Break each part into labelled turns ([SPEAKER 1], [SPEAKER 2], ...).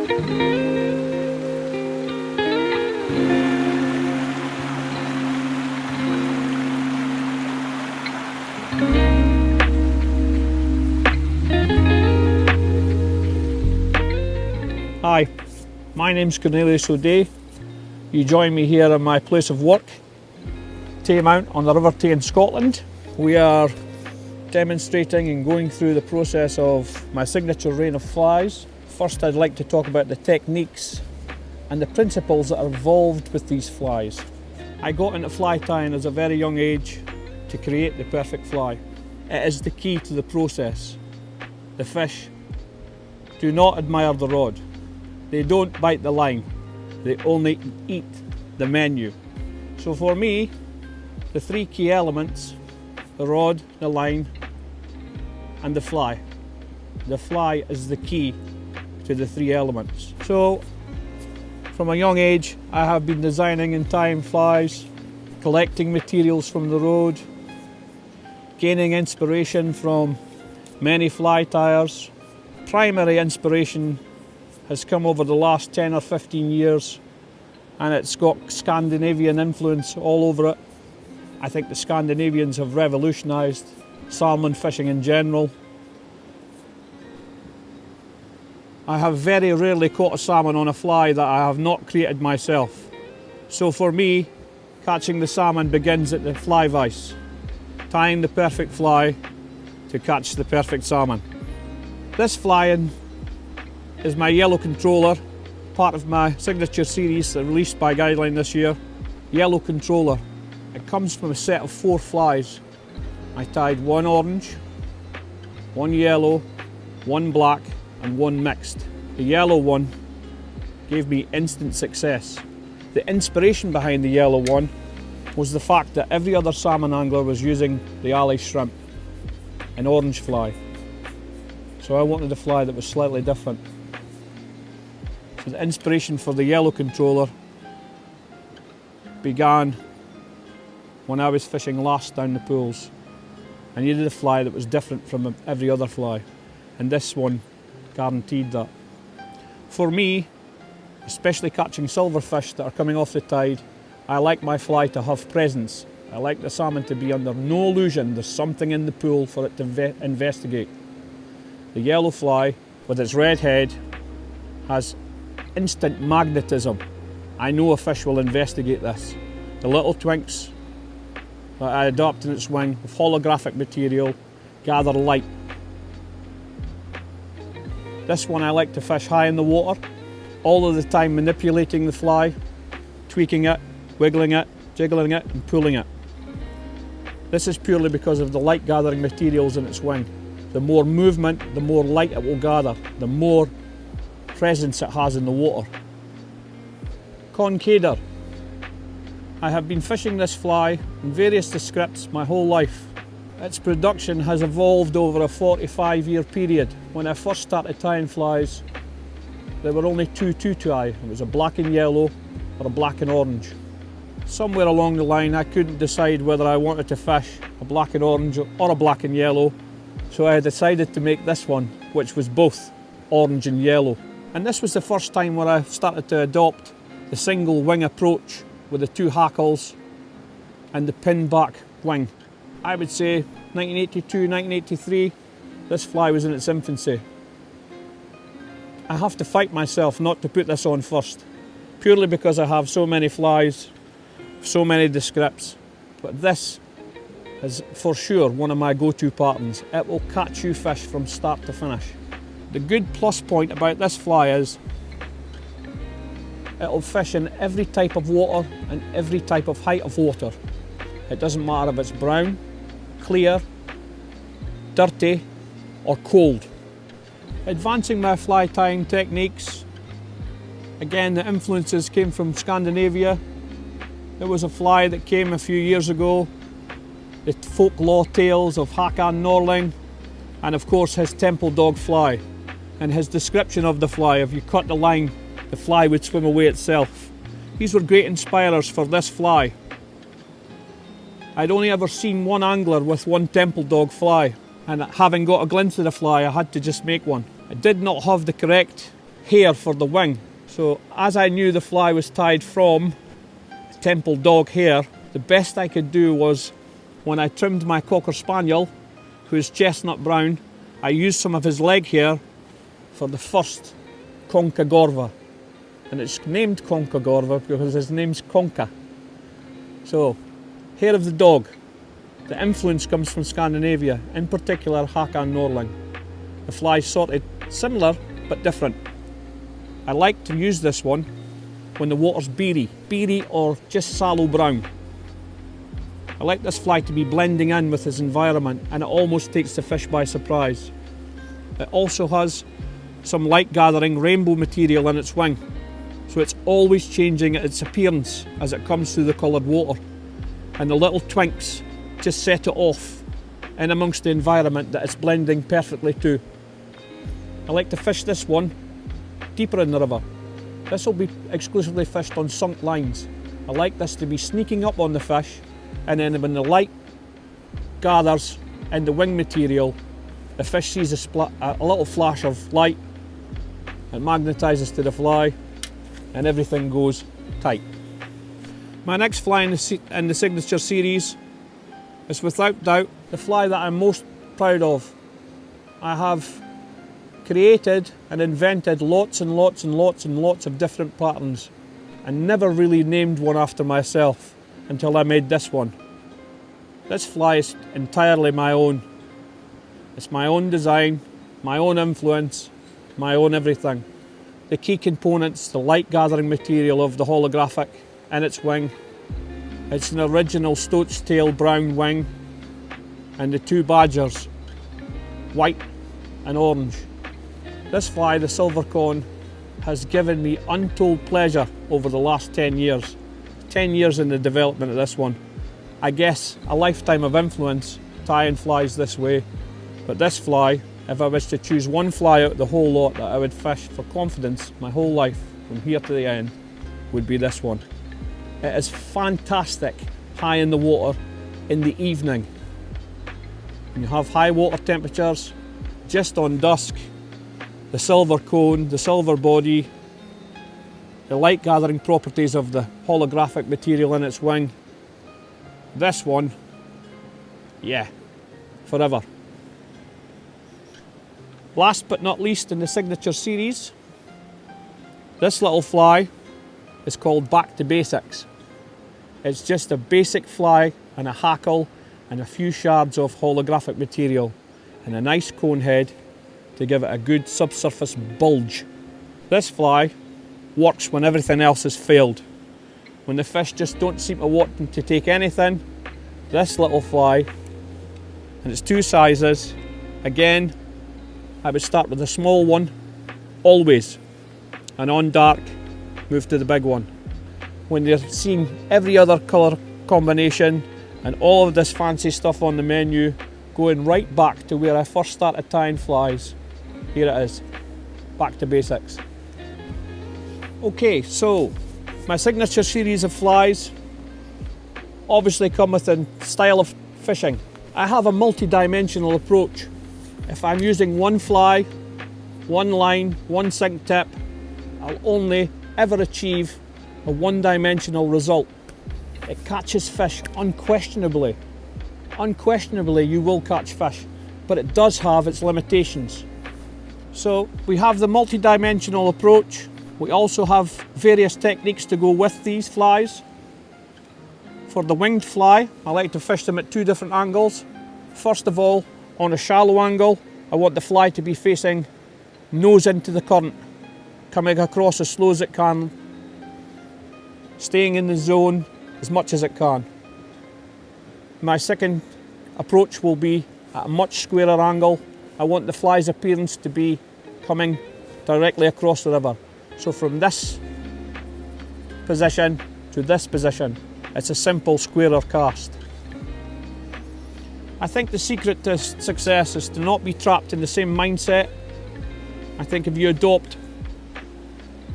[SPEAKER 1] Hi, my name's Cornelius O'Dea. You join me here in my place of work, Taymount on the River Tay in Scotland. We are demonstrating and going through the process of my signature rain of flies. First, I'd like to talk about the techniques and the principles that are involved with these flies. I got into fly tying at a very young age to create the perfect fly. It is the key to the process. The fish do not admire the rod. They don't bite the line. They only eat the menu. So for me, the three key elements, the rod, the line, and the fly. The fly is the key to the three elements. So from a young age, I have been designing and tying flies, collecting materials from the road, gaining inspiration from many fly tyers. Primary inspiration has come over the last 10 or 15 years, and it's got Scandinavian influence all over it. I think the Scandinavians have revolutionised salmon fishing in general. I have very rarely caught a salmon on a fly that I have not created myself. So for me, catching the salmon begins at the fly vise, tying the perfect fly to catch the perfect salmon. This fly is my yellow controller, part of my signature series released by Guideline this year. Yellow controller. It comes from a set of 4 flies. I tied 1 orange, 1 yellow, 1 black and 1 mixed. The yellow one gave me instant success. The inspiration behind the yellow one was the fact that every other salmon angler was using the alley shrimp, an orange fly. So I wanted a fly that was slightly different. So the inspiration for the yellow controller began when I was fishing last down the pools. I needed a fly that was different from every other fly, and this one guaranteed that. For me, especially catching silverfish that are coming off the tide, I like my fly to have presence. I like the salmon to be under no illusion there's something in the pool for it to investigate. The yellow fly, with its red head, has instant magnetism. I know a fish will investigate this. The little twinks that I adopt in its wing with holographic material gather light. This one I like to fish high in the water, all of the time manipulating the fly, tweaking it, wiggling it, jiggling it and pulling it. This is purely because of the light gathering materials in its wing. The more movement, the more light it will gather, the more presence it has in the water. Concader. I have been fishing this fly in various scripts my whole life. Its production has evolved over a 45-year period. When I first started tying flies, there were only 2 to tie. It was a black and yellow or a black and orange. Somewhere along the line I couldn't decide whether I wanted to fish a black and orange or a black and yellow, so I decided to make this one, which was both orange and yellow. And this was the first time where I started to adopt the single wing approach with the 2 hackles and the pin back wing. I would say 1982, 1983, this fly was in its infancy. I have to fight myself not to put this on first, purely because I have so many flies, so many descripts. But this is for sure one of my go-to patterns. It will catch you fish from start to finish. The good plus point about this fly is it'll fish in every type of water and every type of height of water. It doesn't matter if it's brown, clear, dirty or cold. Advancing my fly tying techniques, again the influences came from Scandinavia. There was a fly that came a few years ago, the folklore tales of Håkan Norling, and of course his temple dog fly. And his description of the fly, if you cut the line, the fly would swim away itself. These were great inspirers for this fly. I'd only ever seen one angler with one temple dog fly, and having got a glimpse of the fly, I had to just make one. I did not have the correct hair for the wing. So as I knew the fly was tied from temple dog hair, the best I could do was, when I trimmed my Cocker Spaniel, who's chestnut brown, I used some of his leg hair for the first Conca Gorva. And it's named Conca Gorva because his name's Conca. So, hair of the dog. The influence comes from Scandinavia, in particular Håkan Norling. The fly's sorted similar but different. I like to use this one when the water's beery or just sallow brown. I like this fly to be blending in with his environment, and it almost takes the fish by surprise. It also has some light gathering rainbow material in its wing, so it's always changing its appearance as it comes through the coloured water, and the little twinks just set it off in amongst the environment that it's blending perfectly to. I like to fish this one deeper in the river. This will be exclusively fished on sunk lines. I like this to be sneaking up on the fish, and then when the light gathers in the wing material, the fish sees a little flash of light, it magnetises to the fly, and everything goes tight. My next fly in the signature series is without doubt the fly that I'm most proud of. I have created and invented lots and lots and lots and lots of different patterns, and never really named one after myself until I made this one. This fly is entirely my own. It's my own design, my own influence, my own everything. The key components, the light gathering material of the holographic in its wing. It's an original stoat's tail brown wing, and the two badgers, white and orange. This fly, the silver cone, has given me untold pleasure over the last 10 years. 10 years in the development of this one. I guess a lifetime of influence tying flies this way, but this fly, if I was to choose one fly out of the whole lot that I would fish for confidence my whole life from here to the end, would be this one. It is fantastic high in the water in the evening. When you have high water temperatures, just on dusk, the silver cone, the silver body, the light gathering properties of the holographic material in its wing. This one, yeah, forever. Last but not least in the signature series, this little fly is called Back to Basics. It's just a basic fly and a hackle and a few shards of holographic material and a nice cone head to give it a good subsurface bulge. This fly works when everything else has failed. When the fish just don't seem to want to take anything, this little fly, and it's two sizes, again, I would start with a small one, always, and on dark, move to the big one. When you're seeing every other colour combination and all of this fancy stuff on the menu, going right back to where I first started tying flies, here it is, back to basics. Okay, so my signature series of flies obviously come with a style of fishing. I have a multi-dimensional approach. If I'm using one fly, one line, one sink tip, I'll only ever achieve a one-dimensional result. It catches fish unquestionably. Unquestionably you will catch fish, but it does have its limitations. So we have the multi-dimensional approach. We also have various techniques to go with these flies. For the winged fly, I like to fish them at two different angles. First of all, on a shallow angle, I want the fly to be facing nose into the current, coming across as slow as it can, staying in the zone as much as it can. My second approach will be at a much squarer angle. I want the fly's appearance to be coming directly across the river. So from this position to this position, it's a simple squarer cast. I think the secret to success is to not be trapped in the same mindset. I think if you adopt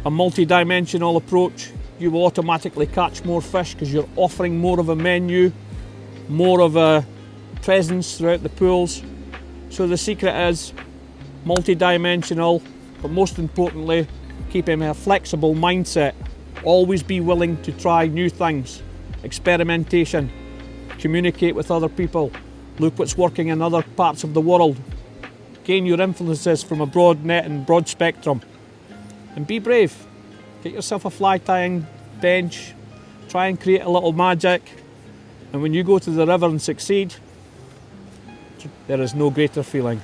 [SPEAKER 1] a multi-dimensional approach, you will automatically catch more fish because you're offering more of a menu, more of a presence throughout the pools. So the secret is multi-dimensional, but most importantly, keeping a flexible mindset, always be willing to try new things, experimentation, communicate with other people, look what's working in other parts of the world, gain your influences from a broad net and broad spectrum, and be brave. Get yourself a fly tying bench, try and create a little magic, and when you go to the river and succeed, there is no greater feeling.